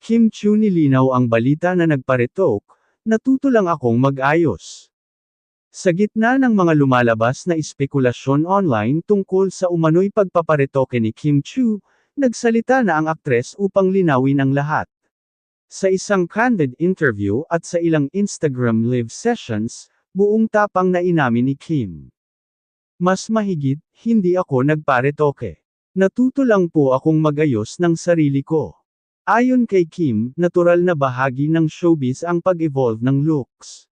Kim Chu nilinaw ang balita na nagparetok, natuto lang akong mag-ayos. Sa gitna ng mga lumalabas na espekulasyon online tungkol sa umano'y pagpaparetoke ni Kim Chu, nagsalita na ang aktres upang linawin ang lahat. Sa isang candid interview at sa ilang Instagram live sessions, buong tapang na inamin ni Kim. Mas mahigit, hindi ako nagparetoke. Natuto lang po akong magayos ng sarili ko. Ayon kay Kim, natural na bahagi ng showbiz ang pag-evolve ng looks.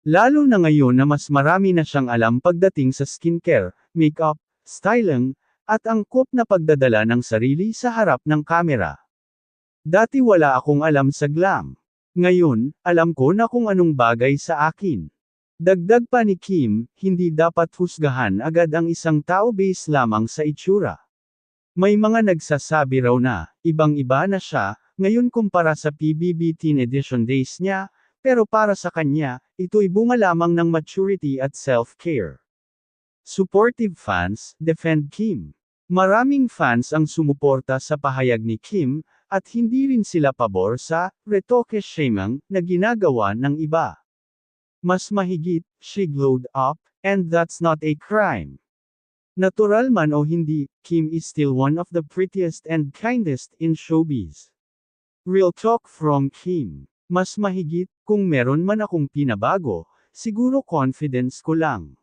Lalo na ngayon na mas marami na siyang alam pagdating sa skincare, makeup, styling, at angkop na pagdadala ng sarili sa harap ng kamera. Dati wala akong alam sa glam. Ngayon, alam ko na kung anong bagay sa akin. Dagdag pa ni Kim, hindi dapat husgahan agad ang isang tao base lamang sa itsura. May mga nagsasabi raw na, ibang-iba na siya, ngayon kumpara sa PBB Teen Edition days niya, pero para sa kanya, ito'y bunga lamang ng maturity at self-care. Supportive fans, defend Kim. Maraming fans ang sumuporta sa pahayag ni Kim, at hindi rin sila pabor sa retoke shaming na ginagawa ng iba. Mas mahigit, she glowed up, and that's not a crime. Natural man o hindi, Kim is still one of the prettiest and kindest in showbiz. Real talk from Kim. Mas mahigit, kung meron man akong pinabago, siguro confidence ko lang.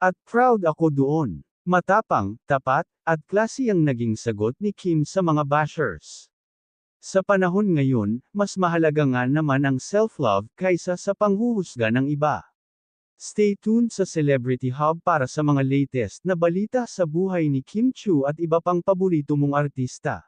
At proud ako doon. Matapang, tapat, at klase ang naging sagot ni Kim sa mga bashers. Sa panahon ngayon, mas mahalaga nga naman ang self-love kaysa sa panghuhusga ng iba. Stay tuned sa Celebrity Hub para sa mga latest na balita sa buhay ni Kim Chu at iba pang paborito mong artista.